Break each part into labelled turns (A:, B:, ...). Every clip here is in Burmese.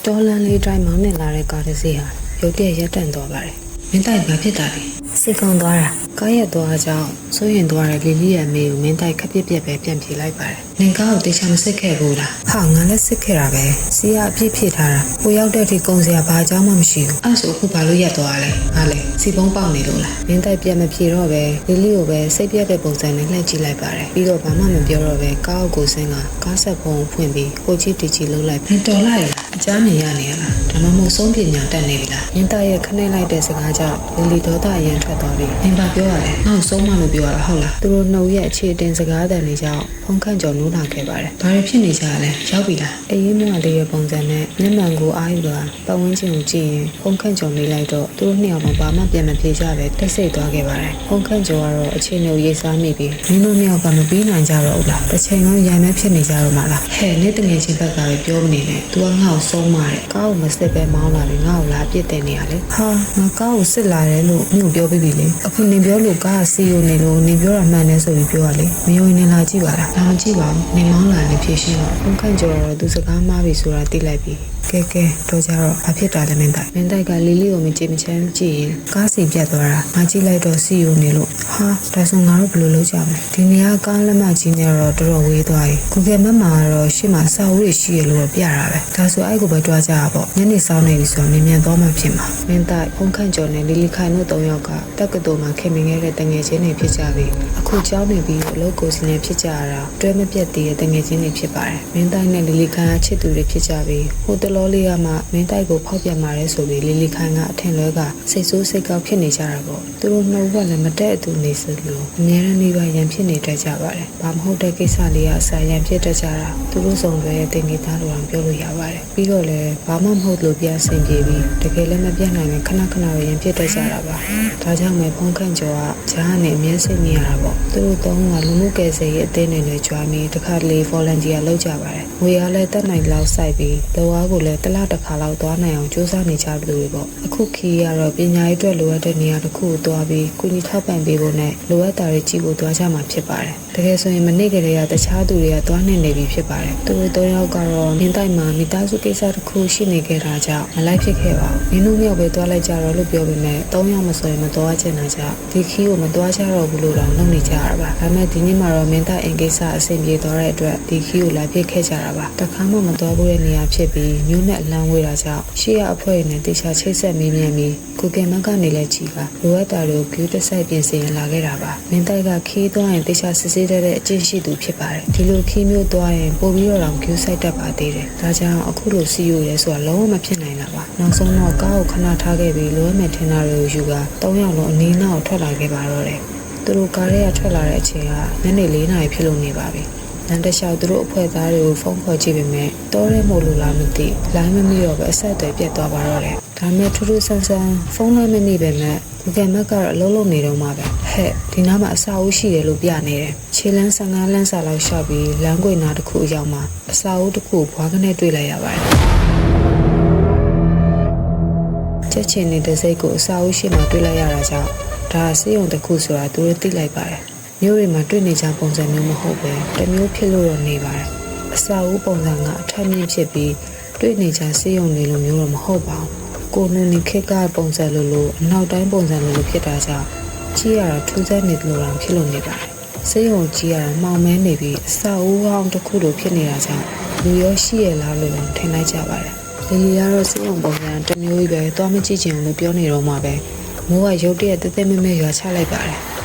A: တော်လန်လေးတိုင်းမောင်းနေလာတဲ့ကားတစ်စီးဟာရုတ်တရက်ရပ်တန့်သွားပါတယ်။မင်းတိုက်ဘာဖြစ်တာလဲ။စိတ်ကုန်းသွားတာ။ကားရက်သွားကြောင်းစိုးရင်သွားတဲ့လီလီရဲ့အမေကိုမင်းတိုက်ခက်ပြက်ပြက်ပဲပြန်ပြေးလိုက်ပါတယ်။နင်ကားကိုတေချာမစစ်ခဲ့ဘူးလား။ဟာငါလည်းစစ်ခဲ့တာပဲ။စီးကအပြည့်ဖြစ်ထားတာ။ကိုရောက်တဲ့အထိကုန်းစရာဘာကြောမှမရှိဘူး။အဲ့ဆိုအခုဘာလို့ရက်သွားလဲ။ဟာလေစီပုံးပေါက်နေလို့လား။မင်းတိုက်ပြက်မပြေတော့ပဲလီလီကိုပဲစိတ်ပြက်တဲ့ပုံစံနဲ့လှည့်ကြည့်လိုက်ပါတယ်။ပြီးတော့ဘာမှမပြောတော့ပဲကားကိုဆင်းကကားဆက်ဖုံးဖွင့်ပြီးကိုကြီးတီကြီးလှုပ်လိုက်ပြီးတော်လိုက်လား။အကြမ်းမြင်ရနေရလား။ဒါမှမဟုတ်ဆုံးပညာတက်နေပြီလား။မင်းတိုက်ရဲ့ခနဲ့လိုက်တဲ့စကားကြောင့်လီလီဒေါသအရင်ထွက်သွားပြီ။မင်းဘာပြောရလဲ။ငါ့ကိုဆုံးမလို့ပြောရတာဟုတ်လား။သူတို့နှုတ်ရဲ့အခြေတင်စကားတန်တွေကြောင့်ဖုန်ခန့်ကျော်နိုးလာခဲ့ပါတယ်။ဘာတွေဖြစ်နေကြလဲ။ရောက်ပြီလား။အေးမြလေးရဲ့ပုံစံနဲ့မျက်မှန်ကိုအားယူတာပတ်ဝန်းကျင်ကိုကြည့်ရင်ဖုန်ခန့်ကျော်နေလိုက်တော့သူတို့နှစ်ယောက်ဘာမှပြန်မပြေကြပဲတိတ်ဆိတ်သွားခဲ့ပါတယ်။ဖုန်ခန့်ကျော်ကတော့အခြေအနေကိုရိပ်စားမိပြီးမင်းတို့နှစ်ယောက်ကမပြီးနိုင်ကြတော့ဘူးလား။တစ်ချိန်လုံးရံမဲဖြစ်နေကြတော့မှလား။ဟဲ့နေ့တငယ်ချင်းဘက်ကပဲပြောမနေနဲ့။ तू ကငါ့ကိုဆုံးမတဲ့ကားကိုမစစ်ပဲမောင်းလာပြီးငါ့ကိုလာပြစ်တင်နေရလေ။ဟာငါကားကိုစစ်လာတယ်လို့မြို့ပြောပြီးပြီလေ။အခုနေပြောလို့ကားကစီယိုနေလို့နေပြောတာမှန်တယ်ဆိုပြီးပြောရလေ။မယုံရင်လာကြည့်ပါလား။လာမကြည့်ပါဘူး။နေမောင်းလာနေဖြစ်ရှင်းတော့ဖုန်ခန့်ကျော်တော့သူစကားမှားပြီဆိုတာသိလိုက်ပြီ။ကဲတော့ကြတော့ဘာဖြစ်တာလဲမင်းတိုက်ကလီလီကိုမကြည့်မချမ်းကြည့်ရင်ကားစီပြတ်သွားတာငါကြည့်လိုက်တော့စီယိုနေလို့ဟာဒါဆိုငါတို့ဘယ်လိုလုပ်ကြမလဲဒီနေရာကားလက်မကြီးနေတော့တော်တော်ဝေးသွားပြီကိုကဲမမကတော့ရှေ့မှာစာအုပ်တွေရှိရလို့ပြတာပဲဒါဆိုအဲ့ကိုပဲတွားကြရပေါ့ညနေဆောင်နေပြီဆိုတော့မြင်မြန်သွားမှဖြစ်မှာမင်းတိုက်ဖုန်ခန့်ကျော်နဲ့လီလီခိုင်တို့၃ယောက်ကတက္ကသိုလ်မှာခင်မင်ခဲ့တဲ့တငယ်ချင်းတွေဖြစ်ကြပြီအခုကျောင်းနေပြီးအလုပ်ကိုစီနေဖြစ်ကြရတာတွဲမပြတ်သေးတဲ့တငယ်ချင်းတွေဖြစ်ပါတယ်မင်းတိုက်နဲ့လီလီခိုင်ကချစ်သူတွေဖြစ်ကြပြီဟိုတလောလေးကမှမင်းတိုက်ကိုဖောက်ပြန်มาရဲဆိုပြီးလီလီခိုင်ကအထင်လွဲကစိတ်ဆိုးစိတ်ကောက်ဖြစ်နေကြတာပေါ့သူတို့နှုတ်ကလည်းမတက်အတူနေစလို့အများရန်နေပါရန်ဖြစ်နေတတ်ကြပါတယ်ဘာမဟုတ်တဲ့ကိစ္စလေးကအစာရန်ဖြစ်တတ်ကြတာသူတို့စုံတွေရဲ့တင်ကြီးသားလိုအောင်ပြောလို့ရပါတယ်ပြီးတော့လည်းဘာမှမဟုတ်လို့ပြန်ဆင်ပြေပြီးတကယ်လည်းမပြတ်နိုင်တဲ့ခဏခဏရန်ဖြစ်တတ်ကြတာပါဒါကြောင့်ပဲဖုန်ခန့်ကျော်ကဂျားနဲ့အမြဲစိတ်နေရတာပေါ့သူတို့သုံးကလူမှုကယ်ဆယ်ရေးအသင်းတွေကြွားပြီးတစ်ခါတလေ volunteer လုပ်ကြပါတယ်ငွေအားလည်းတက်နိုင်လောက်စိုက်ပြီးလောအားကိုလည်းတစ်လတစ်ခါလောက်သွားနိုင်အောင်စူးစမ်းနေကြတယ်လို့ပေါ့အခုခီးကတော့ပညာရေးအတွက်လိုအပ်တဲ့နေရာတစ်ခုကိုသွားပြီးကုညီထောက်ပံ့ပေးဖို့နဲ့လိုအပ်တာတွေကြည့်ဖို့သွားကြမှာဖြစ်ပါတယ်တကယ်ဆိုရင်မနေ့ကတည်းကတခြားသူတွေကသွားနေပြီဖြစ်ပါတယ်သူတို့၃ယောက်ကတော့မြင်းတိုက်မှာမိသားစုကိစ္စတစ်ခုရှိနေခဲ့တာကြောင့်မလိုက်ဖြစ်ခဲ့ပါဘူးမင်းတို့မြောက်ပဲသွားလိုက်ကြတော့လို့ပြောပေမဲ့၃ယောက်မဆိုရင်မသွားချင်တာကြောင့်ဒီခီးကိုမသွားကြတော့ဘူးလို့တော့လုပ်နေကြရတာပါဒါပေမဲ့ဒီနေ့မှာတော့မင်းတိုက်အင်ကိစ္စအဆင်ပြေသွားတဲ့အတွက်ဒီခီးကိုလိုက်ဖြစ်ခဲ့ကြတာပါတခါမှမသွားဘူးတဲ့နေရာဖြစ်ပြီးမြို့နဲ့အလံဝေးတာကြောင့်ရှေ့ရအဖွဲ့နဲ့တေချာချိတ်ဆက်မေးမြန်းပြီးကိုကင်မတ်ကနေလဲကြည့်ပါလိုအပ်တာတွေကိုဂူးတဆိုင်ပြင်ဆင်လာခဲ့တာပါမင်းတိုက်ကခီးသွားရင်တေချာစစ်ဆေးတဲ့အကျင့်ရှိသူဖြစ်ပါတယ်ဒီလိုခီးမျိုးသွားရင်ပို့ပြီးတော့ဂူးဆိုင်တတ်ပါသေးတယ်ဒါကြောင့်အခုလိုစီယိုရဲဆိုတာလုံးဝမဖြစ်နိုင်တာပါနောက်ဆုံးတော့ကားကိုခဏထားခဲ့ပြီးလိုအပ်မဲ့ထင်တာတွေကိုယူက၃ယောက်လုံးအနီးနားကိုထွက်လာခဲ့ပါတော့တယ်သူတို့ကားထဲကထွက်လာတဲ့အချိန်ကညနေ၄နာရီဖြစ်လို့နေပါပြီလမ်းတစ်လျှောက်သူတို့အဖွဲ့သားတွေကိုဖုန်းခေါ်ကြည့်ပေမဲ့တော်ရဲမို့လို့လားမသိလိုင်းမမိတော့ပဲအဆက်အသွယ်ပြတ်သွားပါတော့တယ်ဒါမဲ့ထူးထူးဆန်းဆန်းဖုန်းလိုင်းမမိပဲနဲ့ဒီကမတ်ကတော့အလုံးလုံးနေတော့မှပဲဟဲ့ဒီနားမှာအစာအုပ်ရှိတယ်လို့ပြနေတယ်ခြေလန်း15လမ်းစာလောက်ရှောက်ပြီးလမ်းကွေနာတစ်ခုအရောက်မှာအစာအုပ်တစ်ခုဘွားကနေတွေ့လိုက်ရပါတယ်ချက်ချင်းနေတဲ့စိတ်ကိုအစာအုပ်ရှိမှတွေ့လိုက်ရတာကြောင့်ဒါစေယုံတစ်ခုဆိုတာသူတို့သိလိုက်ပါတယ်မျိုးတွေမှာတွေ့နေကြပုံစံမျိုးမဟုတ်ပဲတမျိုးဖြစ်လို့တော့နေပါတယ်အစာအုပ်ပုံစံကအထက်မြင့်ဖြစ်ပြီးတွေ့နေကြစေယုံနေလို့မျိုးတော့မဟုတ်ပါဘူးကိုနုန်ခက်ကပုံစံလိုအနောက်တိုင်းပုံစံလိုဖြစ်တာကြောင့်ကြည့်ရတာထူးဆန်းနေတယ်လို့တော့ဖြစ်လို့နေပါတယ်စေယုံကြည့်ရတာမှောင်မဲနေပြီးအစာအုပ်ဟောင်းတစ်ခုလိုဖြစ်နေတာကြောင့်လူရောရှိရလားလို့ထင်လိုက်ကြပါတယ်လီလီကတော့စေယုံပုံစံတမျိုးကြီးပဲသွားမကြည့်ချင်ဘူးလို့ပြောနေတော့မှပဲမိုးကရုတ်တရက်တဲတဲမဲမဲရွာချလိုက်ပါတယ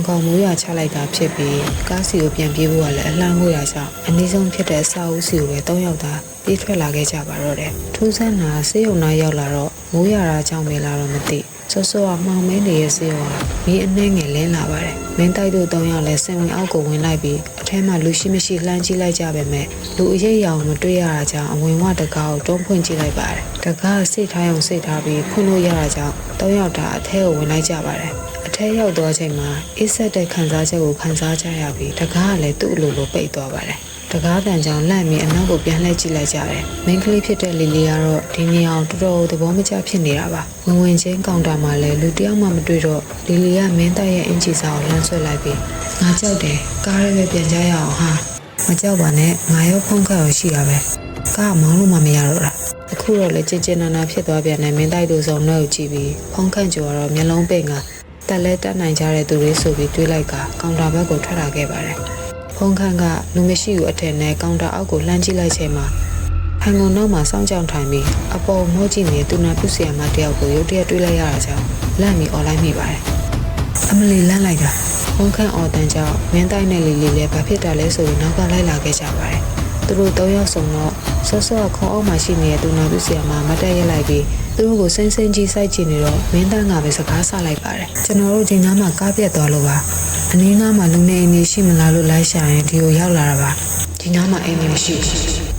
A: ်ခေါင်မိုးရချလိုက်တာဖြစ်ပြီးကားစီကိုပြန်ပြေးဖို့ကလည်းအလှမ်းဝေးတာကြောင့်အနည်းဆုံးဖြစ်တဲ့အစာအုပ်စီကိုပဲ၃ယောက်သာပြေးထွက်လာခဲ့ကြပါတော့တယ်ထူးဆန်းတာစေယုံနာရောက်လာတော့မိုးရတာကြောင့်ပဲလာတော့မသိစောစောကမှောင်မဲနေတဲ့စေယုံကမီးအနှဲငယ်လင်းလာပါတယ်မင်းတိုက်တို့၃ယောက်လည်းစင်ဝင်အောက်ကိုဝင်လိုက်ပြီးအထဲမှာလူရှိမရှိလှမ်းကြည့်လိုက်ကြပေမဲ့လူအရေးရောင်မတွေ့ရတာကြောင့်အဝင်ဝတကားကိုတွန်းဖွင့်ကြည့်လိုက်ပါတယ်တကားစိတ်ထားအောင်စိတ်ထားပြီးဖွင့်လို့ရတာကြောင့်၃ယောက်ဒါအထဲကိုဝင်လိုက်ကြပါတယ်အထဲရောက်သွားချိန်မှာအစ်ဆက်တဲ့ခံစားချက်ကိုခံစားကြရပြီးတကားကလည်းသူ့အလိုလိုပိတ်သွားပါတယ်တကားတန်ကြောင်လန့်ပြီးအနောက်ကိုပြန်လှည့်ကြည့်လိုက်ကြတယ်။မိန်းကလေးဖြစ်တဲ့လီလီကတော့ဒီနေရာကိုတော်တော်သဘောမကျဖြစ်နေတာပါ။ဝင်ချင်းကောင်တာမှာလည်းလူတယောက်မှမတွေ့တော့လီလီကမင်းတိုက်ရဲ့အင်ဂျီစာကိုလှမ်းဆွဲလိုက်ပြီးငါကြောက်တယ်ကားရဲပဲပြန်ကြရအောင်ဟာ မကြောက်ပါနဲ့ငါရောဖုန်းခတ်ရောရှိတာပဲကားမောင်းလို့မှမရတော့တာအခုတော့လေကြင်ကြင်နာနာဖြစ်သွားပြန်တယ်မင်းတိုက်တို့ဆောင်နှုတ်ကြည့်ပြီးဖုန်းခန့်ကျော်တော့မျက်လုံးပိတ်ကတက်လဲတက်နိုင်ကြတဲ့သူတွေဆိုပြီးတွေးလိုက်ကကောင်တာဘက်ကိုထွက်လာခဲ့ပါတယ်ဖုန်းခန့်ကလူမရှိဘူးအထက်နဲ့ကောင်တာအောက်ကိုလှမ်းကြည့်လိုက်ချိန်မှာဟန်ကုန်နောက်မှာစောင့်ကြောင်ထိုင်ပြီးအပေါ်မိုးကြည့်နေသူနာပြုဆရာမတယောက်ကိုရုတ်တရက်တွေးလိုက်ရတာကြောင့်လန့်ပြီးអော်လိုက်မိပါတယ်အမလီလန့်လိုက်တာဖုန်းခန့်អော်တန်ကြောင့်မင်းတိုက်နဲ့လီလီလည်းဘာဖြစ်တာလဲဆိုပြီးနောက်ကလိုက်လာခဲ့ကြပါတယ်သူတို့၃ယောက်စုံတော့ဆော့ဆော့ခေါင်းအောက်မှာရှိနေတဲ့သူနာပြုဆရာမမတက်ရက်လိုက်ပြီးသူတို့ကိုစိမ့်စိမ့်ကြီးစိုက်ကြည့်နေတော့မင်းသားကပဲစကားဆလိုက်ပါတယ်ကျွန်တော်တို့ဒီနားမှာကားပြတ်သွားလို့ပါအနည်းနားမှာလူနေအိမ်ကြီးရှိမလားလို့လိုက်ရှာရင်ဒီကိုရောက်လာတာပါဒီနားမှာအိမ်ကြီးမရှိဘူ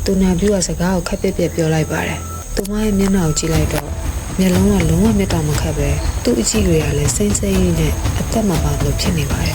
A: းသူနာပြုကစကားကိုခက်ပြက်ပြက်ပြောလိုက်ပါတယ်သူမရဲ့မျက်နှာကိုကြည့်လိုက်တော့မျက်လုံးကလုံးဝမျက်တောင်မခတ်ပဲသူ့အကြည့်တွေကလည်းစိမ့်စိမ့်နဲ့အသက်မပါလို့ဖြစ်နေပါတယ်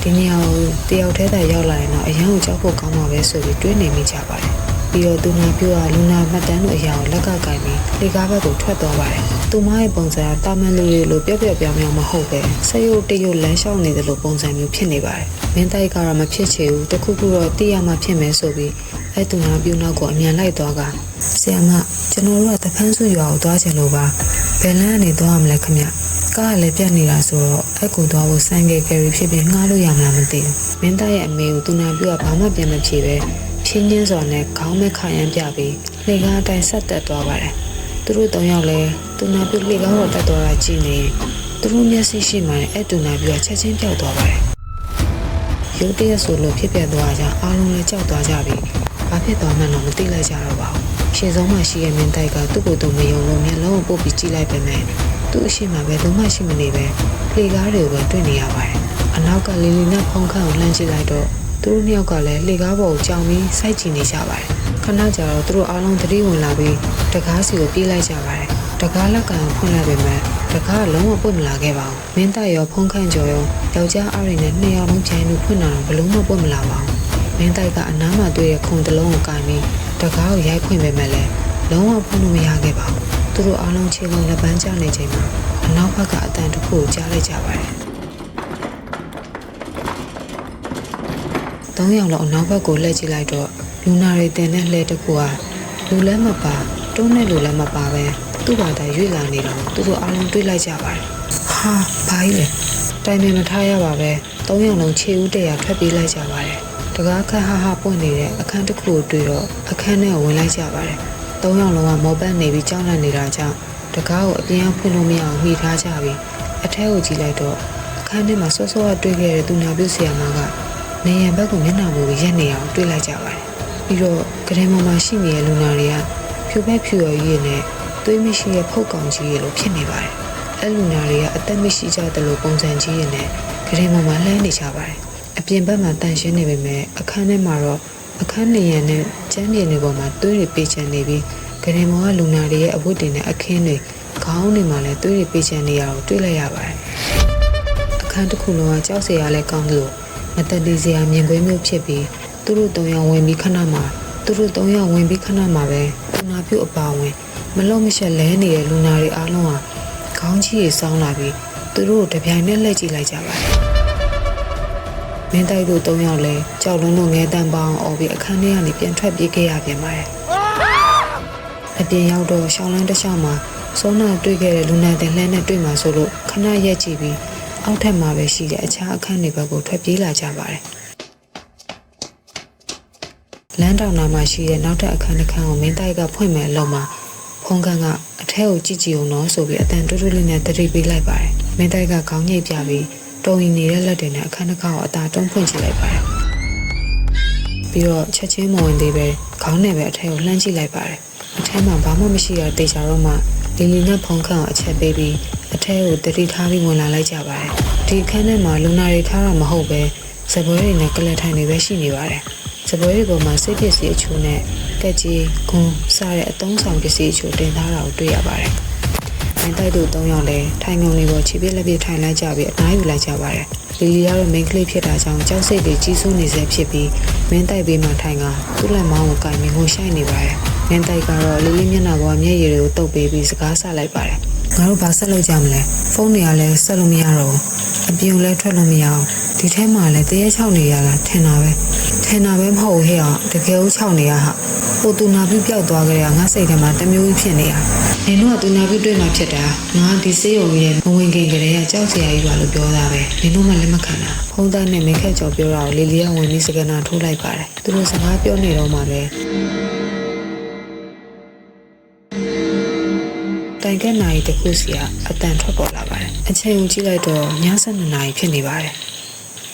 A: ဒီနေရာကိုတယောက်တည်းသာရောက်လာရင်တော့အရန်ကိုကြောက်ဖို့ကောင်းမှာပဲဆိုပြီးတွေးနေမိကြပါတယ်ပြီးတော့သူနာပြောလူနာမှတ်တမ်းတို့အရာကိုလက်ကကင်ပြီးလေကားဘက်ကိုထွက်သွားပါတယ်။သူမရဲ့ပုံစံကတာမန်လူတွေလိုပြော့ပြောင်ပြောင်မဟုတ်ပဲဆက်ရုပ်တရုပ်လမ်းလျှောက်နေတယ်လို့ပုံစံမျိုးဖြစ်နေပါတယ်။မင်းတိုက်ကတော့မဖြစ်ချေဘူးတခုခုတော့သိရမှဖြစ်မယ်ဆိုပြီးအဲသူနာပြောနောက်ကိုအမြန်လိုက်သွားကဆရာမကျွန်တော်တို့ကတဖန်းစုရွာကိုသွားချင်လို့ပါဘယ်လမ်းကနေသွားရမလဲခင်ဗျ။ကားကလည်းပြတ်နေတာဆိုတော့အကူသွားဖို့ဆိုင်ကယ်ကယ်ရီဖြစ်ပြီးငှားလို့ရမလားမသိဘူး။မင်းတိုက်ရဲ့အမေကိုသူနာပြောကဘာမှပြန်မဖြေပဲချင်းချင်းစွာနဲ့ခေါင်းမဲ့ခါရမ်းပြပြီးလေကားအတိုင်းဆက်တက်သွားပါတယ်။သူတို့၃ယောက်လည်းသူနာပြုလေကားပေါ်တက်သွားတာကြည့်နေသူတို့မျက်စိရှိမှလည်းအဲ့သူနာပြုကချက်ချင်းပြောက်သွားပါတယ်။ရုတ်တရက်ဆိုလို့ဖြစ်ပြသွားကြအားလုံးလည်းကြောက်သွားကြပြီးဘာဖြစ်သွားမှန်းတော့မသိလိုက်ကြတော့ပါဘူး။ရှေ့ဆုံးမှာရှိတဲ့မင်းတိုက်ကသူ့ကိုယ်သူမယုံလို့မျက်လုံးကိုပုတ်ပြီးကြည့်လိုက်ပေမဲ့သူ့အရှိမပဲသူမှရှိမနေပဲလေကားတွေကိုပဲတွေ့နေရပါတယ်။အနောက်ကလီလီနဲ့ဖုန်းခန့်ကိုလှမ်းကြည့်လိုက်တော့သူတို့နှစ်ယောက်ကလည်းလေကားပေါ်ကိုကြောင်ပြီးစိုက်ကြည့်နေကြပါတယ်ခဏကြာတော့သူတို့အားလုံးသတိဝင်လာပြီးတကားစီကိုပြေးလိုက်ကြပါတယ်တကားလက်ကန်ဖွင့်လိုက်ပေမဲ့တကားကလုံးဝပွင့်မလာခဲ့ပါဘူးမင်းတိုက်ရောဖုန်းခန့်ကျော်ရောယောက်ျားအားတွေနဲ့နှစ်ယောက်လုံးပြိုင်လို့ဖွင့်လာတော့ဘလုံးမပွင့်မလာပါဘူးမင်းတိုက်ကအနားမှာတွေ့ရခုံတလုံးကိုကင်ပြီးတကားကိုရိုက်ဖွင့်ပေမဲ့လည်းလုံးဝဖွင့်လို့မရခဲ့ပါဘူးသူတို့အားလုံးခြေလုံးလက်ပန်းကျနေချိန်မှာအနောက်ဘက်ကအတန်တစ်ခုကိုကြားလိုက်ကြပါတယ်၃ယောက်လောက်အနောက်ဘက်ကိုလှည့်ကြည့်လိုက်တော့လူနာတွေတင်တဲ့လှဲတစ်ခုဟာလူလည်းမပါတွန်းတဲ့လူလည်းမပါပဲသူ့ဘာသာရွေ့လာနေတော့သူတို့အားလုံးတွေးလိုက်ကြပါတယ်ဟာဘာကြီးလဲတိုင်ပင်မထားရပါပဲ၃ယောက်လုံးခြေဦးတရာထွက်ပြေးလိုက်ကြပါတယ်တကားခက်ဟာပွင့်နေတဲ့အခန်းတစ်ခုကိုတွေ့တော့အခန်းထဲကိုဝင်လိုက်ကြပါတယ်၃ယောက်လုံးကမောပတ်နေပြီးကြောက်လန့်နေတာကြောင့်တကားကိုအပြင်ဖွင့်လို့မရအောင်မှီထားကြပြီးအထဲကိုကြည့်လိုက်တော့အခန်းထဲမှာစောစောကတွေ့ခဲ့တဲ့သူနာပြုဆရာမကနေရန်ဘက်ကိုမျက်နှာမူပြီးရက်နေအောင်တွေးလိုက်ကြပါတယ်ပြီးတော့ကရင်ပေါ်မှာရှိနေတဲ့လူနာတွေကဖြူဘက်ဖြူရည်ရည်နဲ့သွေးမရှိတဲ့ဖုတ်ကောင်ကြီးရည်လိုဖြစ်နေပါတယ်အဲ့လူနာတွေကအသက်မရှိကြတဲ့လိုပုံစံကြီးရည်နဲ့ကရင်ပေါ်မှာလှမ်းနေကြပါတယ်အပြင်ဘက်မှာတန်ရှင်းနေပေမဲ့အခန်းထဲမှာတော့အခန်းနေရန်နဲ့ကျန်းမြေတွေပေါ်မှာသွေးတွေပေးချန်နေပြီးကရင်ပေါ်ကလူနာတွေရဲ့အဝတ်တွေနဲ့အခင်းတွေခေါင်းတွေမှာလည်းသွေးတွေပေးချန်နေရအောင်တွေးလိုက်ရပါတယ်အခန်းတစ်ခုလုံးကကြောက်စရာလည်းကောင်းလို့မတတိစရာမြင်ကွင်းမျိုးဖြစ်ပြီးသူတို့၃ယောက်ဝင်ပြီးခဏမှာပဲသူနာပြုတ်အပါဝင်မလုံးမရှက်လဲနေတဲ့လူနာတွေအားလုံးဟာခေါင်းကြီးတွေစောင်းလာပြီးသူတို့တပြိုင်နက်လှည့်ကြည့်လိုက်ကြပါတယ်မင်းတိုက်တို့၃ယောက်လည်းကြောက်လွန်းလို့ငဲတန်းပေါင်းအော်ပြီးအခန်းထဲကနေပြန်ထွက်ပြေးခဲ့ရပြန်ပါတယ်အပြင်ရောက်တော့ရှောင်းလန်းတစ်လျှောက်မှာစောနာတွေ့ခဲ့တဲ့လူနာတဲ့လှမ်းနဲ့တွေ့မှာဆိုလို့ခဏရက်ကြည့်ပြီးအောက်ထပ်မှာပဲရှိတဲ့အခြားအခန်းတွေဘက်ကိုထွက်ပြေးလာကြပါတယ်လမ်းတောင်နာမှာရှိတဲ့နောက်ထပ်အခန်းတစ်ခန်းကိုမင်းတိုက်ကဖွင့်မယ်အလုံးမှာဖုန်းကန်ကအထဲကိုကြည့်ကြည့်အောင်နော်ဆိုပြီးအတန်တူးတူးလေးနဲ့တတိပေးလိုက်ပါတယ်မင်းတိုက်ကခေါင်းညိတ်ပြပြီးတုံရင်နေတဲ့လက်တွေနဲ့အခန်းတစ်ခါကိုအသာတုံးဖွင့်ကြည့်လိုက်ပါတယ်ပြီးတော့ချက်ချင်းမဝင်သေးပဲခေါင်းနဲ့ပဲအထဲကိုလှမ်းကြည့်လိုက်ပါတယ်အထဲမှာဘာမှမရှိတာတေချာတော့မှလီလီနဲ့ဖုန်းကန်ကိုအချက်ပေးပြီးအထဲကိုတတိထားပြီးဝင်လာလိုက်ကြပါတယ်ဒီအခန်းထဲမှာလူနာတွေထားတာမဟုတ်ပဲစပွဲတွေနဲ့ကလထိုင်တွေပဲရှိနေပါတယ်စပွဲတွေပေါ်မှာစိတ်ပစ္စည်းအချို့နဲ့ကက်ကြီးဂွန်းစားတဲ့အသုံးဆောင်ပစ္စည်းအချို့တင်ထားတာကိုတွေ့ရပါတယ်မင်းတိုက်တို့၃ယောက်လည်းထိုင်ငုံနေပေါ်ခြေပြက်လက်ပြထိုင်လိုက်ကြပြီးအနားယူလိုက်ကြပါတယ်လီလီကတော့မိန်းကလေးဖြစ်တာကြောင့်ကြောက်စိတ်တွေကြီးစိုးနေစေဖြစ်ပြီးမင်းတိုက်ဘေးမှာထိုင်ကသူ့လက်မောင်းကိုကင်ပြီးငိုရှိုက်နေပါတယ်မင်းတိုက်ကတော့လီလီမျက်နှာပေါ်မျက်ရည်တွေကိုတုပ်ပေးပြီးစကားဆလိုက်ပါတယ်ငါတို့ဘာဆက်လုပ်ကြမလဲဖုန်းတွေကလည်းဆက်လို့မရတော့ဘူးအပြင်လည်းထွက်လို့မရအောင်ဒီထဲမှာလည်းတရေချောက်နေရတာထင်တာပဲ ထင်တာပဲမဟုတ်ဟဲ့အောင်တကယ်ဦးချောင်းနေရဟာဟိုတူနာပြုပျောက်သွားကြရငါစိတ်ထဲမှာတမျိုးကြီးဖြစ်နေရနင်တို့ကတူနာပြုတွေ့မှဖြစ်တာငါဒီစေးရုံကြီးရဲ့မဝင်ခင်ကလေးကကြောက်စရာကြီးပါလို့ပြောတာပဲနင်တို့မှလက်မခံတာဖုန်းသားနဲ့မင်းခက်ကျော်ပြောတာကိုလီလီကဝင်ပြီးစကနာထိုးလိုက်ပါတယ်သူတို့စကားပြောနေတော့မှပဲတိုင်ကနိုင်တခုစီကအတန်ထွက်ပေါ်လာပါတယ်အချိန်ကိုကြည့်လိုက်တော့ည7နာရီဖြစ်နေပါတယ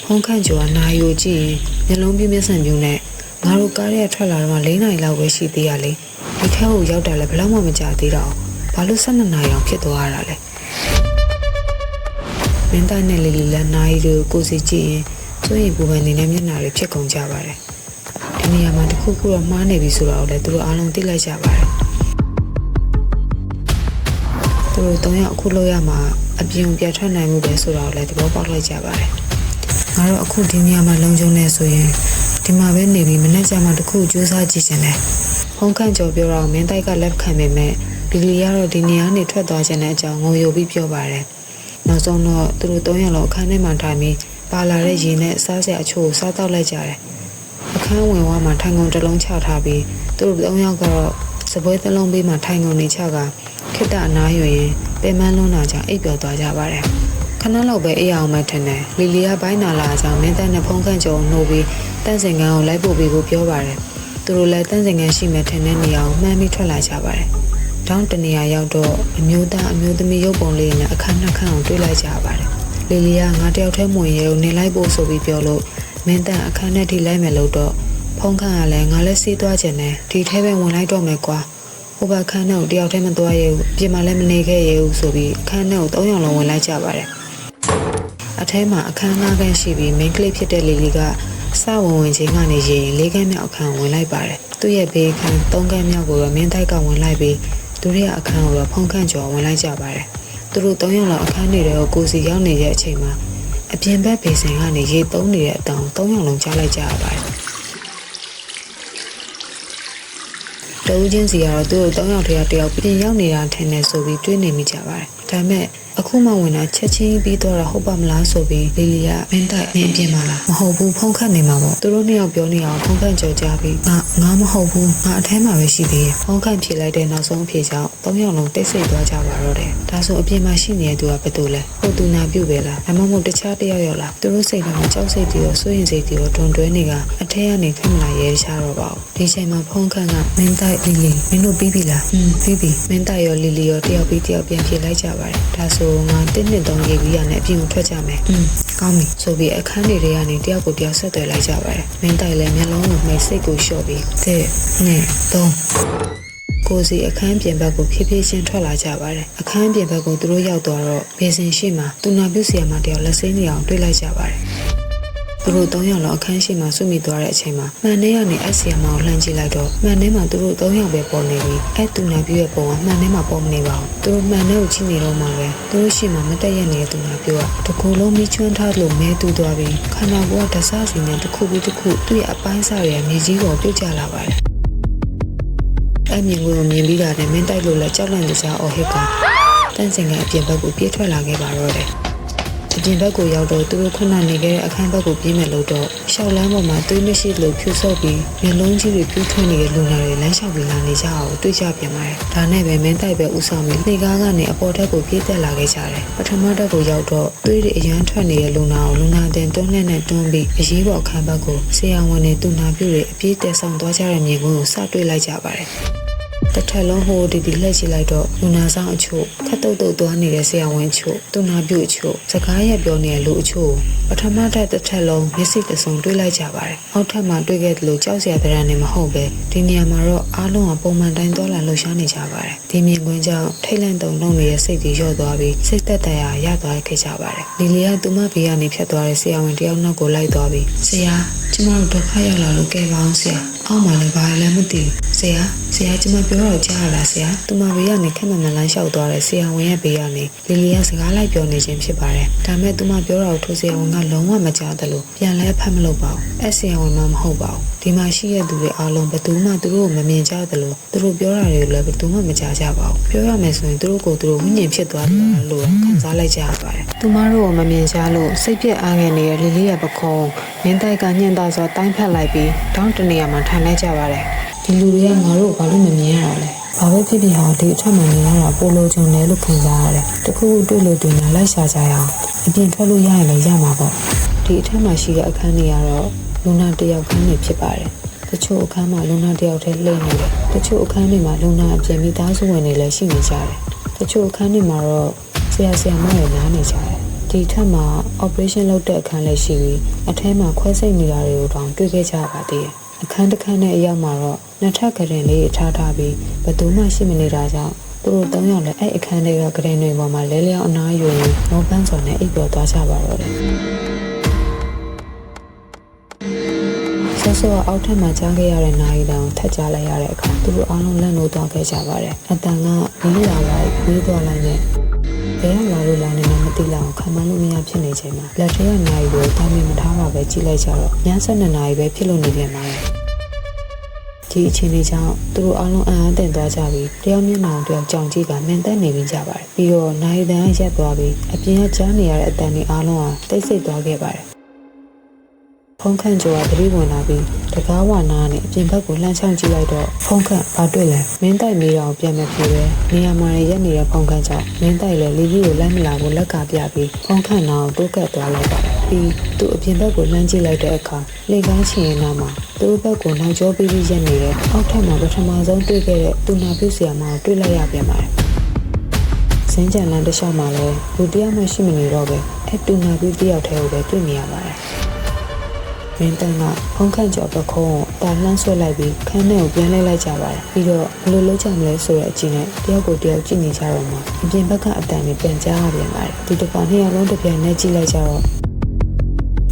A: ်ဖုန်းခန့်ကျော်ကနိုင်ကိုကြည့်ရင်မျက်လုံးပြင်းပြဆန်ပြူနဲ့ငါတို့ကားရဲထွက်လာတော့4နာရီလောက်ပဲရှိသေးရလေဒီထဲကိုရောက်တာလည်းဘယ်တော့မှမကြသေးတော့ဘာလို့12နာရီအောင်ဖြစ်သွားရတာလဲမင်းသားနဲ့လီလီလည်းနိုင်ကိုစီကြည့်ရင်ကျွေးရင်ပူပန်နေတဲ့မျက်နှာတွေဖြစ်ကုန်ကြပါတယ်ဒီနေရာမှာတခုခုတော့မှားနေပြီဆိုတော့လည်းသူတို့အားလုံးသိလိုက်ကြပါတယ်သူတို့3ယောက်အခုလို့ရမှာအပြင်ပြထွက်နိုင်မှုပဲဆိုတော့လည်းသဘောပေါက်လိုက်ကြပါတယ်ငါတို့အခုဒီနေရာမှာလုံခြုံနေဆိုရင်ဒီမှာပဲနေပြီးမနေ့ကမှတခုစူးစမ်းကြည့်ရှင်တယ်ဖုန်းခန့်ကျော်ပြောတော့မင်းတိုက်ကလက်ခံပေမဲ့ဒီလီကတော့ဒီနေရာနေထွက်သွားခြင်းတဲ့အကြောင်းငိုယိုပြီးပြောပါတယ်နောက်ဆုံးတော့သူတို့3ယောက်လောက်အခန်းထဲမှာထိုင်ပြီးပါလာတဲ့ရေနဲ့စားစရာအချို့စားတောက်လိုက်ကြတယ်အခန်းဝင်ဝါမှာထိုင်ကုန်တစ်လုံးချထားပြီးသူတို့3ယောက်ကတော့စပွဲတစ်လုံးပေးမှထိုင်ကုန်နေချကခိတ္တအနားယူရင်ပင်မလွန်းလာကြအိပ်ပျော်သွားကြပါတယ်ခဏလောက်ပဲအေးအောင်မှထင်တယ်လီလီကဘိုင်းနာလာကြောင်းမင်းသားနဲ့ဖုန်းခန့်ကျော်နှိုးပြီးတန့်စင်ကန်ကိုလိုက်ပို့ပေးဖို့ပြောပါတယ်သူတို့လည်းတန့်စင်ကန်ရှိမှထင်တဲ့နေရာကိုမှန်းပြီးထွက်လာကြပါတယ်တောင်းတနေရာရောက်တော့အမျိုးသားအမျိုးသမီးရုပ်ပုံလေးနဲ့အခန်းနှစ်ခန်းကိုတွေ့လိုက်ကြပါတယ်လီလီကငါတယောက်တည်းမဝင်ရဲကိုနေလိုက်ဖို့ဆိုပြီးပြောလို့မင်းသားအခန်းထဲထိလိုက်မယ်လို့တော့ဖုန်းခန့်ကလည်းငါလည်းစီးသွားခြင်းနဲ့ဒီထဲပဲဝင်လိုက်တော့မယ်ကွာဟိုဘခန်းထဲကိုတယောက်တည်းမသွားရဲဘူးပြင်မှာလည်းမနေခဲ့ရဲဘူးဆိုပြီးအခန်းထဲကို3ယောက်လုံးဝင်လိုက်ကြပါတယ်အထဲမှာအခန်း5ခန်းရှိပြီးမိန်းကလေးဖြစ်တဲ့လီလီကစဝင်ချင်းကနေရင်4ခန်းမြောက်အခန်းဝင်လိုက်ပါတယ်သူ့ရဲ့ဘေးခန်း3ခန်းမြောက်ကိုတော့မင်းတိုက်ကဝင်လိုက်ပြီးသူတို့ရဲ့အခန်းကိုတော့ဖုန်းခန့်ကျော်ဝင်လိုက်ကြပါတယ်သူတို့3ယောက်လောက်အခန်းတွေကိုကိုစီရောက်နေတဲ့အချိန်မှာအပြင်ဘက်ဘေးစင်ကနေရေသုံးနေတဲ့အတောင်3ယောက်လုံးကြားလိုက်ကြရပါတယ်တဦးချင်းစီကတော့သူတို့3ယောက်တည်းတယောက်ပြင်ရောက်နေတာထင်တယ်ဆိုပြီးတွေးနေမိကြပါတယ်ဒါပေမဲ့အခုမှဝင်လာချက်ချင်းပြီးတော့ဟုတ်ပါမလားဆိုပြီးလီလီကမင်းတိုက်နင်းပြင်ပါလားမဟုတ်ဘူးဖုန်းခတ်နေမှာပေါ့သူတို့နှစ်ယောက်ပြောနေအောင်ဖုန်းခတ်ကြော်ကြပြီးငါမဟုတ်ဘူးငါအထဲမှာပဲရှိသေးတယ်ဖုန်းခတ်ဖြေလိုက်တဲ့နောက်ဆုံးအဖြေကြောင့်3ယောက်လုံးတိတ်ဆိတ်သွားကြပါတော့တယ်ဒါဆိုအပြင်မှာရှိနေတဲ့သူကဘယ်သူလဲဟုတ်သူနာပြုတ်ပဲလားဒါမှမဟုတ်တခြားတယောက်လားသူတို့စိတ်ထဲမှာကြောက်စိတ်တွေရောစိုးရင်စိတ်တွေရောတွန်တွဲနေကအထဲကနေခမလာရဲချတော့ပါဘူးဒီချိန်မှာဖုန်းခတ်ကမင်းတိုက်လီလီမင်းတို့ပြီးပြီလားပြီးပြီမင်းတိုက်ရောလီလီရောတယောက်ပြီးတယောက်ပြန်ဖြေလိုက်ကြပါတယ်ဒါဆိုငါ1နှစ်3ရေပြီးရနဲ့အပြင်ကိုထွက်ကြမယ်ကောင်းပြီဆိုပြီးအခန်းတွေထဲကနေတယောက်ကိုတယောက်ဆက်သွယ်လိုက်ကြပါတယ်မင်းတိုက်လည်းမျက်လုံးကိုမှိတ်စိတ်ကိုလျှော့ပြီး1 2 3ကိုစီအခန်းပြင်ဘက်ကိုဖြည်းဖြည်းချင်းထွက်လာကြပါတယ်အခန်းပြင်ဘက်ကိုသူတို့ရောက်သွားတော့ဘေစင်ရှိမှတူနာပြုတ်ဆီယာမတယောက်လက်စိမ်းနေအောင်တွေ့လိုက်ကြပါတယ်သူတို့3ယောက်လောက်အခန်းရှိမှဆွမိသွားတဲ့အချိန်မှာမှန်ထဲကနေအဆီယာမကိုလှမ်းကြည့်လိုက်တော့မှန်ထဲမှာသူတို့3ယောက်ပဲပေါ်နေပြီးအဲ့တူနာပြုတ်ရဲ့ပုံကမှန်ထဲမှာပေါ်မနေပါဘူးသူတို့မှန်ထဲကိုကြည့်နေတော့မှပဲသူတို့ရှိမှမတက်ရက်နေတဲ့တူနာပြုတ်ကတကူလုံးမီးချွန်းထားလို့မဲတူသွားပြီးခန္ဓာကိုယ်ကတဆစီနဲ့တစ်ခုပြီးတစ်ခုသူ့ရဲ့အပိုင်းစားရဲ့မြေကြီးပေါ်ပြုတ်ကျလာပါတယ်အဲ့မြင်ကိုမြင်ပြီးတာနဲ့မင်းတိုက်လို့လည်းကြောက်လန့်တစားအော်ဟစ်ကတန်းစင်ကအပြင်ဘက်ကိုပြေးထွက်လာခဲ့ပါတော့တယ်အပြင်ဘက်ကိုရောက်တော့သူတို့ခုနနေခဲ့တဲ့အခန်းဘက်ကိုပြေးမယ်လို့တော့ရှောက်လန်းပေါ်မှာသွေးမရှိလို့ဖြူဆော့ပြီးမျက်လုံးကြီးတွေပြူးထွက်နေတဲ့လူနာတွေလမ်းလျှောက်ပြီးလာနေကြအောင်တွေ့ကြပြန်ပါတယ်ဒါနဲ့ပဲမင်းတိုက်ပဲဥဆောင်ပြီးနေကားကနေအပေါ်ထက်ကိုပြေးတက်လာခဲ့ကြတယ်ပထမတက်ကိုရောက်တော့သွေးတွေအရန်ထွက်နေတဲ့လူနာကိုလူနာတင်တွန်းလှဲ့နဲ့တွန်းပြီးအရေးပေါ်အခန်းဘက်ကိုဆရာဝန်တွေတူနာပြုတွေအပြေးတက်ဆောင်သွားကြတဲ့မြင်ကွင်းကိုစတွေ့လိုက်ကြပါတယ်တစ်ထက်လုံးဟိုဒီလှည့်ကြည့်လိုက်တော့လူနာဆောင်အချို့ခက်တုတ်တုတ်သွားနေတဲ့ဆရာဝန်အချို့တူနာပြုတ်အချို့စကားရပြောနေတဲ့လူအချို့ပထမတစ်ထက်လုံးမျက်စိတဆုံတွေ့လိုက်ကြပါတယ်အောက်ထပ်မှာတွေ့ခဲ့တယ်လို့ကြောက်စရာတဲ့ရန်နေမဟုတ်ပဲဒီနေရာမှာတော့အားလုံးကပုံမှန်တိုင်းသွားလာလှုပ်ရှားနေကြပါတယ်ဒီမြင်ကွင်းကြောင့်ထိတ်လန့်တုန်လှုပ်နေတဲ့စိတ်တွေလျော့သွားပြီးစိတ်သက်သာရာရသွားခဲ့ကြပါတယ်လီလီကသူမဘေးကနေဖြတ်သွားတဲ့ဆရာဝန်တယောက်နောက်ကိုလိုက်သွားပြီးဆရာကျမတို့ဒုက္ခရောက်လာလို့ကဲပါအောင်ဆရာအောက်မှာလည်းဘာလဲမသိဘူးဆရာ ဆရာကျမပြောတော့ကြားရလားဆရာသူမဘေးကနေခက်မှန်မှန်လမ်းလျှောက်သွားတယ်ဆရာဝန်ရဲ့ဘေးကနေလီလီကစကားလိုက်ပြောနေခြင်းဖြစ်ပါတယ်ဒါမဲ့သူမပြောတာကိုထိုဆရာဝန်ကလုံးဝမကြားသလိုပြန်လဲဖတ်မလို့ပါဘူးအဲ့ဆရာဝန်မှမဟုတ်ပါဘူးဒီမှာရှိတဲ့သူတွေအားလုံးဘယ်သူမှသူတို့ကိုမမြင်ကြသလိုသူတို့ပြောတာတွေကိုလည်းဘယ်သူမှမကြားကြပါဘူးပြောရမယ်ဆိုရင်သူတို့ကိုသူတို့ဝိညာဉ်ဖြစ်သွားတယ်လို့ခံစားလိုက်ကြရပါတယ်သူမတို့ကိုမမြင်ကြလို့စိတ်ပြက်အားငယ်နေတဲ့လီလီရဲ့ပခုံးမင်းတိုက်ကညှင့်သားစွာတိုင်းဖက်လိုက်ပြီးတောင်းတနေရာမှာထိုင်လိုက်ကြပါတယ်ဒီလူတွေကငါတို့ဘာလို့မမြင်ရတာလဲဘာပဲဖြစ်ဖြစ်ဟာဒီအထက်မှာနေရတာပိုလိုချင်တယ်လို့ခံစားရတယ်တခုခုတွေ့လို့တင်လာလိုက်ရှာကြရအောင်အပြင်ထွက်လို့ရရင်လည်းရမှာပေါ့ဒီအထက်မှာရှိတဲ့အခန်းတွေကတော့လူနာတယောက်ခန်းတွေဖြစ်ပါတယ်တချို့အခန်းမှာလူနာတယောက်တည်းလှိမ့်နေတယ်တချို့အခန်းတွေမှာလူနာအပြင်မိသားစုဝင်တွေလည်းရှိနေကြတယ်တချို့အခန်းတွေမှာတော့ဆရာမတွေနားနေကြတယ်ဒီထက်မှာ operation လုပ်တဲ့အခန်းလည်းရှိပြီးအထဲမှာခွဲစိတ်နေတာတွေကိုတောင်တွေ့ခဲ့ကြပါသေးတယ်အခန်းတစ်ခန်းနဲ့အရောက်မှာတော့နှစ်ထပ်ကရင်လေးထားပြီးဘယ်သူမှရှိမနေတာကြောင့်သူတို့၃ယောက်လည်းအဲ့အခန်းတွေကကရင်တွေပေါ်မှာလဲလျောင်းအနားယူရင်းမောပန်းစော်နဲ့အိပ်ပျော်သွားကြပါတော့တယ်ဆောဆောအောက်ထပ်မှာကြားခဲ့ရတဲ့နာရီတောင်ထပ်ကြားလိုက်ရတဲ့အခါသူတို့အားလုံးလန့်လို့သွားခဲ့ကြပါတယ်အတန်ကမီးလာလိုက်ဝေးသွားလိုက်နဲ့ဘယ်ကလာလို့လာနေမှမသိလောက်ခံမလို့မရဖြစ်နေချိန်မှာလက်ထဲကနာရီကိုတာမင်မထားပါပဲကြည့်လိုက်ကြတော့ည7နာရီပဲဖြစ်လို့နေပြန်ပါတယ်ဒီအချိန်လေးကြောင့်သူတို့အားလုံးအံ့အားသင့်သွားကြပြီးတယောက်မျက်နှာတယောက်ကြောင်ကြည့်ကမင်သက်နေပြီးကြပါတယ်ပြီးတော့နိုင်တန်းရက်သွားပြီးအပြင်ကကြားနေရတဲ့အတန်တွေအားလုံးဟာတိတ်ဆိတ်သွားခဲ့ပါတယ်ဖုန်းခန့်ကျော်ကတတိဝင်လာပြီးတကားဝနာနဲ့အပြင်ဘက်ကိုလှမ်းချောင်းကြည့်လိုက်တော့ဖုန်းခန့်ဘာတွေ့လဲမင်းတိုက်မိတော့ပြန်မပြေပဲနေရာမှာရက်နေတဲ့ဖုန်းခန့်ကြောင့်မင်းတိုက်လည်းလီလီကိုလိုက်မလာဘူးလက်ကပြပြီးဖုန်းခန့်နောက်တိုးကပ်သွားလိုက်ပါတယ်ပြီးသူအပြင်ဘက်ကိုလှမ်းကြည့်လိုက်တဲ့အခါလေကားချင်ရင်နာမှာသူ့ဘက်ကိုနောက်ကျောပြီးရက်နေတဲ့အောက်ထပ်မှာပထမဆုံးတွေ့ခဲ့တဲ့သူနာပြုဆရာမကိုတွေ့လိုက်ရပြန်ပါတယ်စင်ကြံလန်းတစ်လျှောက်မှာလည်းလူတယောက်မှရှိမနေတော့ပဲအဲ့သူနာပြုတယောက်တည်းကိုပဲတွေ့နေရပါတယ်မင်းတန်းကဖုန်းခန့်ကျော်ပခုံးကိုတာလှမ်းဆွဲလိုက်ပြီးခန်းထဲကိုပြန်လိုက်ကြပါတယ်ပြီးတော့ဘယ်လိုလုပ်ကြမလဲဆိုတဲ့အချိန်နဲ့တယောက်ကိုတယောက်ကြည့်နေကြတော့မှအပြင်ဘက်ကအတန်နဲ့ပြန်ကြားရပြန်ပါတယ်ဒီတစ်ခါနှစ်ယောက်လုံးတစ်ပြိုင်နက်ကြည့်လိုက်ကြတော့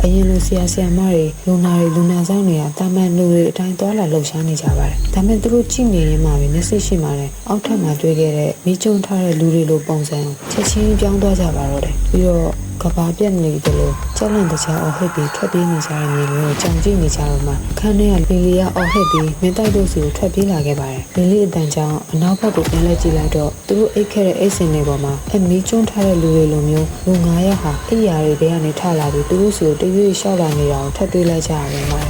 A: အရင်လိုဆရာမတွေလူနာဆောင်တွေကတာမန်လူတွေအတိုင်းသွားလာလှုပ်ရှားနေကြပါတယ်ဒါပေမဲ့သူတို့ကြည့်နေရင်မှပဲမျက်စိရှိမှလည်းအောက်ထပ်မှာတွေ့ခဲ့တဲ့မိကျုံထားတဲ့လူတွေလိုပုံစံချက်ချင်းပြောင်းသွားကြပါတော့တယ်ပြီးတော့ကဘာပြက်နေတယ်လို့ကြောက်လန့်တကြားအော်ဟစ်ပြီးထွက်ပြေးနေကြတဲ့နေမျိုးကြောင်ကြည့်နေကြတော့မှခန်းထဲကလီလီကအော်ဟစ်ပြီးမင်းတိုက်တို့စီကိုထွက်ပြေးလာခဲ့ပါတယ်လီလီအတန်ကြောင့်အနောက်ဘက်ကိုပြန်လဲကြည့်လိုက်တော့သူတို့အိတ်ခဲ့တဲ့အိတ်စင်တွေပေါ်မှာအမီးကျွန်းထားတဲ့လူတွေလိုမျိုးလူ9ယောက်ဟာအိယာတွေကနေထလာပြီးသူတို့စီကိုတရွေ့ရှောက်လာနေတာကိုထပ်တွေ့လိုက်ကြရတယ်မှာ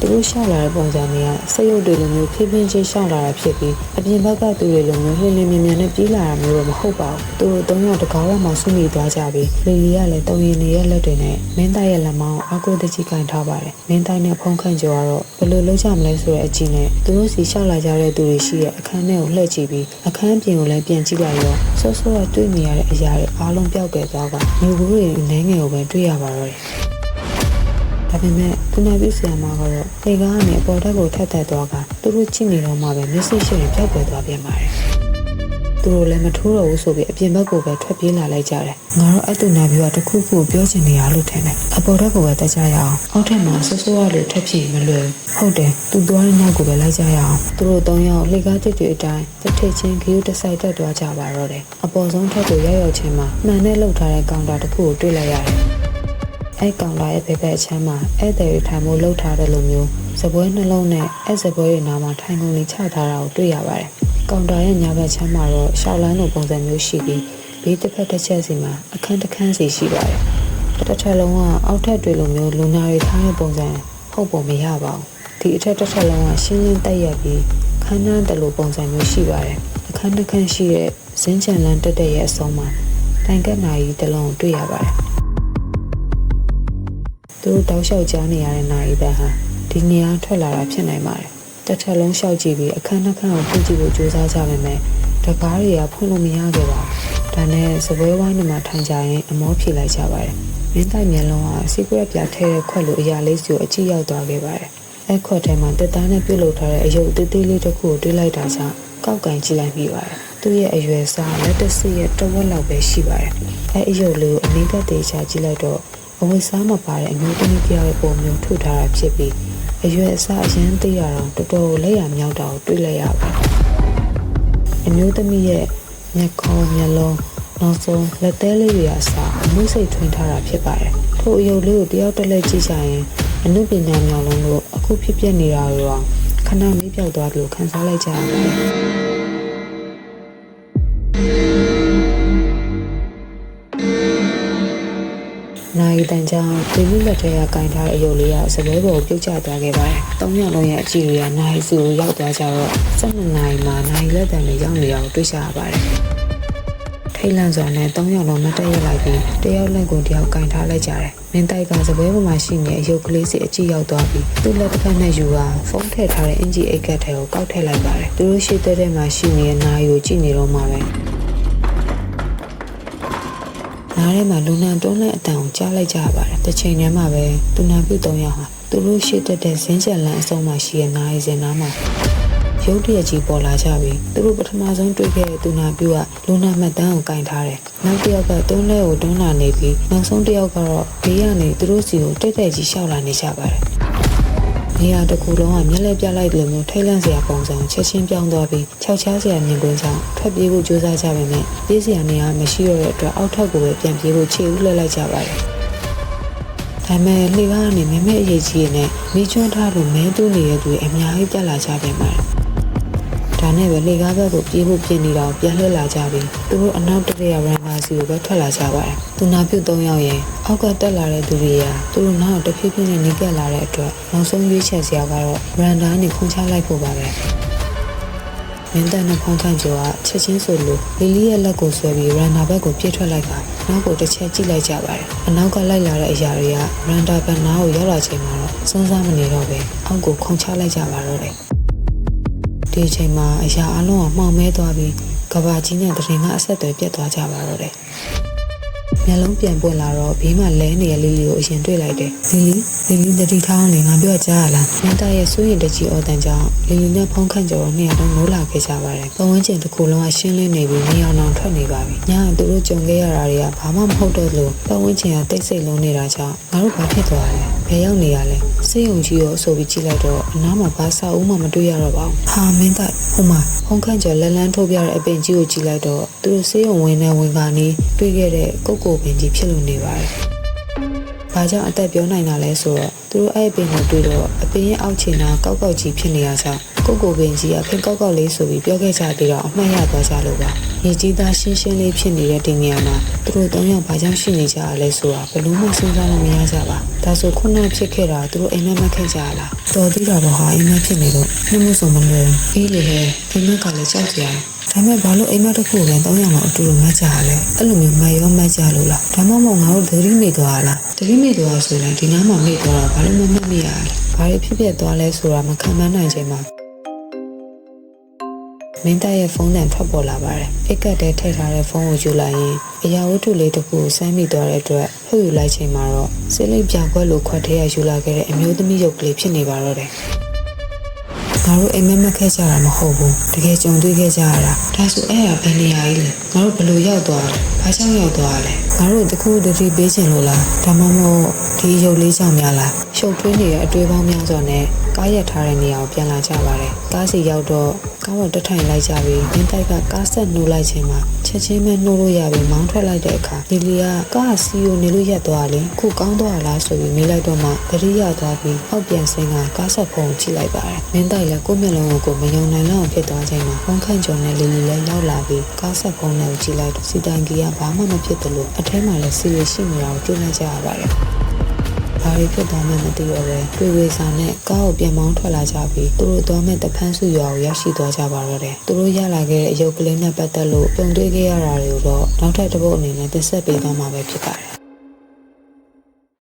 A: သူတို့ရှောက်လာတဲ့ပုံစံတွေကစိတ်ရုပ်တွေလိုမျိုးဖြည်းဖြည်းချင်းရှောက်လာတာဖြစ်ပြီးအပြင်ဘက်ကသူတွေလိုမျိုးလင်းလင်းမြင်မြင်နဲ့ပြေးလာတာမျိုးတော့မဟုတ်ပါဘူးသူတို့၃ယောက်တကားဝမှာဆုမိသွားကြပြီးလီလီကလည်းတုံရင်နေတဲ့လက်တွေနဲ့မင်းသားရဲ့လက်မောင်းအကိုတကြီးကင်ထားပါတယ်မင်းသားနဲ့ဖုန်းခန့်ကျော်ကတော့ဘယ်လိုလုပ်ကြမလဲဆိုတဲ့အကြည့်နဲ့သူတို့စီရှောက်လာကြတဲ့သူတွေရှိတဲ့အခန်းထဲကိုလှည့်ကြည့်ပြီးအခန်းပြင်ကိုလည်းပြန်ကြည့်လိုက်ရောဆော့ဆော့တွေ့နေရတဲ့အရာတွေအားလုံးပျောက်ကွယ်သွားကမျိုးဘူးတွေအနေငယ်ကိုပဲတွေ့ရပါတော့တယ်ဒါပေမဲ့သူနာပြုဆရာမကတော့လေကားနဲ့အပေါ်ဓာတ်ကိုထပ်ထပ်သွားကသူတို့ကြည့်နေတော့မှပဲမျက်စိရှိရင်ပျောက်ကွယ်သွားပြန်ပါတယ်သူတို့လည်းမထိုးတော့ဘူးဆိုပြီးအပြင်ဘက်ကိုပဲထွက်ပြေးလာလိုက်ကြတယ်ငါတို့အတူနာပြုကတခုခုပြောချင်နေရလို့ထင်တယ်အပေါ်ဓာတ်ကိုပဲတက်ကြရအောင်အောက်ထပ်မှာဆိုးဆိုးရလို့ထပ်ပြေးမလွယ်ဟုတ်တယ်သူသွားတဲ့နောက်ကိုပဲလိုက်ကြရအောင်သူတို့၃ယောက်လေကားကြွကြွအတိုင်းတစ်ထိပ်ချင်းဂီယူတစ်ဆိုင်တက်သွားကြပါတော့တယ်အပေါ်ဆုံးထပ်ကိုရောက်ချင်းမှာမှန်နဲ့လှုပ်ထားတဲ့ကောင်တာတစ်ခုကိုတွေ့လိုက်ရတယ်အဲ့ကောင်လာရဲ့ဘက်အချမ်းမှာအဲ့တဲ့ရထိုင်မို့လှုပ်ထားတဲ့လိုမျိုးစပွဲနှလုံးနဲ့အဲ့စပွဲရဲ့နားမှာထိုင်ကုန်လေးချထားတာကိုတွေ့ရပါတယ်။ကောင်တာရဲ့ညာဘက်ချမ်းမှာတော့ရှောက်လန်းလိုပုံစံမျိုးရှိပြီးဘေးတစ်ဖက်တစ်ချက်စီမှာအခန်းတစ်ခန်းစီရှိပါတယ်။တစ်ထက်လုံးကအောက်ထပ်တွေလိုမျိုးလူနာတွေထားတဲ့ပုံစံဟုတ်ပုံမရပါဘူး။ဒီအထက်တစ်ထက်လုံးကရှင်းလင်းတက်ရက်ပြီးခန်းနှန်းတယ်လိုပုံစံမျိုးရှိပါတယ်။အခန်းတစ်ခန်းရှိတဲ့ဇင်းချန်လန်းတက်ရဲ့အဆုံးမှာတိုင်ကက်နာရီတစ်လုံးတွေ့ရပါတယ်။သူတို့တောက်လျှောက်ကြားနေရတဲ့နာရီတန်းဟာဒီနေရာထွက်လာတာဖြစ်နိုင်ပါတယ်။တစ်ထက်လုံးလျှောက်ကြည့်ပြီးအခန်းနှစ်ခန်းကိုဖွင့်ကြည့်ဖို့ကြိုးစားကြပေမဲ့တကားတွေကဖွင့်လို့မရခဲ့ပါဘူး။ဒါနဲ့စပွဲဝိုင်းမှာထိုင်ကြရင်အမောဖြေလိုက်ကြပါတယ်။မင်းတိုက်မျက်လုံးကစီကွက်ပြထဲတဲ့ခွက်လိုအရာလေးစီကိုအကြည့်ရောက်သွားခဲ့ပါတယ်။အဲ့ခွက်ထဲမှာတက်သားနဲ့ပြုတ်လုပ်ထားတဲ့အယုတ်သေးသေးလေးတစ်ခုကိုတွေ့လိုက်တာကြောင့်ကောက်ကင်ကြည့်လိုက်မိပါတယ်။သူ့ရဲ့အရွယ်စားလက်တစီရဲ့တဝက်လောက်ပဲရှိပါတယ်။အဲ့အယုတ်လေးကိုအနည်းကသေးချာကြည့်လိုက်တော့အဝတ်စားမပါတဲ့အမျိုးသမီးတယောက်ရဲ့ပုံမျိုးထုတ်ထားတာဖြစ်ပြီး အရွယ်အစားအရန်သေးရတော့တော်တော်လက်ရမြောက်တာကိုတွေ့လိုက်ရပါတယ်အမျိုးသမီးရဲ့မျက်ခေါင်းမျက်လုံးနောက်ဆုံးလက်သေးလေးတွေအစားအမှုစိတ်ထွင်ထားတာဖြစ်ပါတယ်ထို့အယုတ်လေးကိုတယောက်တစ်လက်ကြည့်ကြရင်အနုပညာမြောင်လုံးလို့အခုဖြစ်ပြနေတာရောခဏမေးပြောက်သွားလို့ခံစားလိုက်ကြရပါတယ်နိုင်တန်ကြောင့်ဒီလိုလက်ထဲကကင်ထားတဲ့အယုတ်လေးကစပွဲပေါ်ပြုတ်ကျသွားခဲ့ပါတယ်။၃ယောက်လုံးရဲ့အကြည့်တွေကနိုင်စုကိုရောက်သွားကြတော့12နာရီမှာနိုင်လက်တံတွေရောက်နေတာကိုတွေ့ကြရပါတယ်။ထိတ်လန့်စွာနဲ့၃ယောက်လုံးမတက်ရလိုက်ပြီးတယောက်လက်ကိုတယောက်ကင်ထားလိုက်ကြတယ်။မင်းတိုက်ကစပွဲပေါ်မှာရှိနေတဲ့အယုတ်ကလေးစီအကြည့်ရောက်သွားပြီးသူ့လက်တစ်ဖက်နဲ့ယူကဖုန်းထည့်ထားတဲ့အင်ဂျီအိတ်ကတ်ထဲကိုကောက်ထည့်လိုက်ပါတယ်။သူတို့ရှိတဲ့မှာရှိနေတဲ့နိုင်ကိုကြည့်နေတော့မှပဲနားထဲမှာလူနာတွန်းတဲ့အတန်ကိုကြားလိုက်ကြရပါတယ်။တစ်ချိန်တည်းမှာပဲသူနာပြု3ယောက်ဟာသူတို့ရှိတဲ့ဇင်းချက်လန်းအစုံမှာရှိတဲ့နားရီစင်နားမှာရုတ်တရက်ကြီးပေါ်လာကြပြီးသူတို့ပထမဆုံးတွေ့ခဲ့တဲ့သူနာပြုကလူနာမှတ်တမ်းကိုကင်ထားတယ်။နောက်တစ်ယောက်ကတွန်းလဲကိုတွန်းလာနေပြီးနောက်ဆုံးတစ်ယောက်ကတော့ဘေးကနေသူတို့စီကိုတိတ်တိတ်ကြီးရှောက်လာနေကြပါတယ်။နေရာတစ်ခုလုံးကမျက်လက်ပြလိုက်လို့မျိုးထိတ်လန့်စရာပုံစံချက်ချင်းပြောင်းသွားပြီးခြောက်ချားစရာမြင်ကွင်းကြောင့်ထွက်ပြေးဖို့ကြိုးစားကြပေမဲ့ပြေးစရာနေရာမရှိတော့တဲ့အတွက်အောက်ထပ်ကိုပဲပြန်ပြေးဖို့ခြေဦးလှည့်လိုက်ကြပါတယ်။ဒါပေမဲ့လှေကားကနေမမဲအရေးကြီးနဲ့မိချွန်းထားလို့မဲတူးနေတဲ့သူတွေအများကြီးတက်လာကြပြန်ပါတယ်။ဒါနဲ့ပဲလှေကားဘက်ကိုပြေးဖို့ပြင်နေတာကိုပြန်လှည့်လာကြပြီးသူတို့အနောက်တရရန်မာစီကိုပဲထွက်လာကြပါတယ်။သူနာပြု3ယောက်ရဲ့အောက်ကတက်လာတဲ့သူတွေကသူတို့နောက်တဖြည်းဖြည်းနဲ့နေကပ်လာတဲ့အတွက်နောက်ဆုံးရွေးချယ်စရာကတော့ရန်ဒါနဲ့ခုန်ချလိုက်ဖို့ပါပဲ။မင်းတန်နဲ့ဖုန်းခန့်ကျော်ကချက်ချင်းဆိုလို့လီလီရဲ့လက်ကိုဆွဲပြီးရန်ဒါဘက်ကိုပြေးထွက်လိုက်ပါနောက်ကိုတစ်ချက်ကြည့်လိုက်ကြပါတယ်။အနောက်ကလိုက်လာတဲ့အရာတွေကရန်ဒါဘက်နားကိုရောက်လာချိန်မှာတော့စွန်းစားမနေတော့ပဲအောက်ကိုခုန်ချလိုက်ကြပါတော့တယ်။ဒီအချိန်မှာအရာအလုံးကမှောင်မဲသွားပြီးကဘာကြီးနဲ့တရင်ကအဆက်အသွယ်ပြတ်သွားကြပါတော့တယ်။မျက်လုံးပြန်ပွင့်လာတော့ဘေးမှာလဲနေတဲ့လီလီကိုအရင်တွေ့လိုက်တယ်။လီလီတတိထောင်းနေငါပြောကြားရလား။မင်းသားရဲ့စိုးရင်တကြီးအော်တန်ကြောင့်လီလီနဲ့ဖုန်းခန့်ကျော်တော့နှစ်ယောက်လုံးနိုးလာခဲ့ကြပါတယ်။ပတ်ဝန်းကျင်တစ်ခုလုံးကရှင်းလင်းနေပြီးနေအောင်အောင်ထွက်နေပါပြီ။ညကသူတို့ကြုံခဲ့ရတာတွေကဘာမှမဟုတ်တော့လို့ပတ်ဝန်းကျင်ကတိတ်ဆိတ်လုံးနေတာကြောင့်ငါတို့ဘာဖြစ်သွားလဲ။ဘယ်ရောက်နေရလဲ။စေးုံကြီးရောဆိုပြီးကြည့်လိုက်တော့အနားမှာဘာစာအုပ်မှမတွေ့ရတော့ပါဘူး။ဟာမင်းသားဟိုမှာဖုန်းခန့်ကျော်လက်လန်းထိုးပြတဲ့အပင်ကြီးကိုကြည့်လိုက်တော့သူတို့စေးုံဝင်နေဝင်ကနေတွေ့ခဲ့တဲ့ကုတ်ကိုပင်ကြီးဖြစ်လို့နေပါတယ်။ဘာကြောင့်အသက်ပြောနိုင်တာလဲဆိုတော့သူတို့အဲ့အပင်ကိုတွေ့တော့အပင်ရဲ့အောက်ခြေနာကောက်ကောက်ကြီးဖြစ်နေရကြောင်းကိုကိုပင်ကြီးအဖေကောက်ကောက်လေးဆိုပြီးပြောခဲ့ကြပြီးတော့အမှတ်ရသွားကြလို့ပါ။ရေကြီးသားရှင်းရှင်းလေးဖြစ်နေတဲ့ဒီနေရာမှာသူတို့3ယောက်ဘာကြောင့်ရှိနေကြရလဲဆိုတာဘယ်လို့မှစဉ်းစားလို့မရကြပါ။ဒါဆိုခုနဖြစ်ခဲ့တာသူတို့အိမ်မက်မက်ခဲ့ကြရလား။တော်သေးတာတော့ဟာအိမ်မက်ဖြစ်နေလို့နှမှုဆိုမလွယ်။အေးလေဟဲ့အိမ်မက်ကလည်းကြောက်ကြရတယ်။ဒါမဲ့ဘာလို့အိမ်မက်တစ်ခုပဲ3ယောက်လောက်အတူတူမက်ကြရလဲ။အဲ့လိုမျိုးမရောမက်ကြလို့လား။ဒါမှမဟုတ်ငါတို့သတိမိသွားလား။သတိမိသွားဆိုရင်ဒီနားမှာမိသွားတာဘာလို့မမှတ်မိရလဲ။ဘာတွေဖြစ်သွားလဲဆိုတာမခံမနိုင်ချိန်မှာမင်းသားရဲ့ဖုန်းတန်ထွက်ပေါ်လာပါတယ်။အိတ်ကတ်ထဲထည့်ထားတဲ့ဖုန်းကိုယူလိုက်ရင်အရာဝတ္ထုလေးတစ်ခုကိုစမ်းမိသွားတဲ့အတွက်ဖုတ်ယူလိုက်ချိန်မှာတော့စိတ်လိပ်ပြခွက်လိုခွက်ထဲကယူလာခဲ့တဲ့အမျိုးသမီးရုပ်ကလေးဖြစ်နေပါတော့တယ်။ငါတို့အိမ်မက်မက်ခဲ့ကြတာမဟုတ်ဘူး။တကယ်ကြုံတွေ့ခဲ့ကြရတာ။ဒါဆိုအဲ့ဒါဘယ်နေရာကြီးလဲ။ငါတို့ဘယ်လိုရောက်သွားလဲ။ဘာကြောင့်ရောက်သွားလဲ။ငါတို့တခုတတိပေးချင်လို့လား။ဒါမှမဟုတ်ဒီရုပ်လေးကြောင့်များလား။ရှုပ်ထွေးနေတဲ့အတွေ့အပေါင်းများစွာနဲ့ကားရက်ထားတဲ့နေရာကိုပြန်လာကြပါတယ်။ကားစီရောက်တော့ကားပေါ်တက်ထိုင်လိုက်ကြပြီးမင်းတိုက်ကကားဆက်နှိုးလိုက်ခြင်းမှာချက်ချင်းပဲနှိုးလို့ရပြီးမောင်းထွက်လိုက်တဲ့အခါလီလီကကားစီကိုနေလို့ရက်သွားလေခုကောင်းသွားလားဆိုပြီးမေးလိုက်တော့မှသတိရသွားပြီးအောက်ပြန်ဆင်းကကားဆက်ဖုံးကိုကြည့်လိုက်ပါတယ်။မင်းတိုက်လည်းကိုယ့်မျက်လုံးကိုမယုံနိုင်လောက်ဖြစ်သွားချိန်မှာဖုန်းခန့်ကျော်နဲ့လီလီလည်းရောက်လာပြီးကားဆက်ဖုံးနဲ့ကိုကြည့်လိုက်တော့စီတိုင်ကြီးကဘာမှမဖြစ်တယ်လို့အထဲမှာလည်းစီရရှိနေတာကိုတွေ့လိုက်ကြရပါတယ်။ဘာတွေဖြစ်သွားမှမသိတော့ပဲတွေ့ဝေစာနဲ့ကားကိုပြန်မောင်းထွက်လာကြပြီးသူတို့သွားမဲ့တဖန်းစုရွာကိုရောက်ရှိသွားကြပါတော့တယ်။သူတို့ရလာခဲ့တဲ့အယုတ်ကလေးနဲ့ပတ်သက်လို့ပြုံတွေ့ခဲ့ရတာတွေကိုတော့နောက်ထပ်တစ်ပုတ်အနေနဲ့တင်ဆက်ပေးသွားမှာပဲဖြစ်ပါတယ်။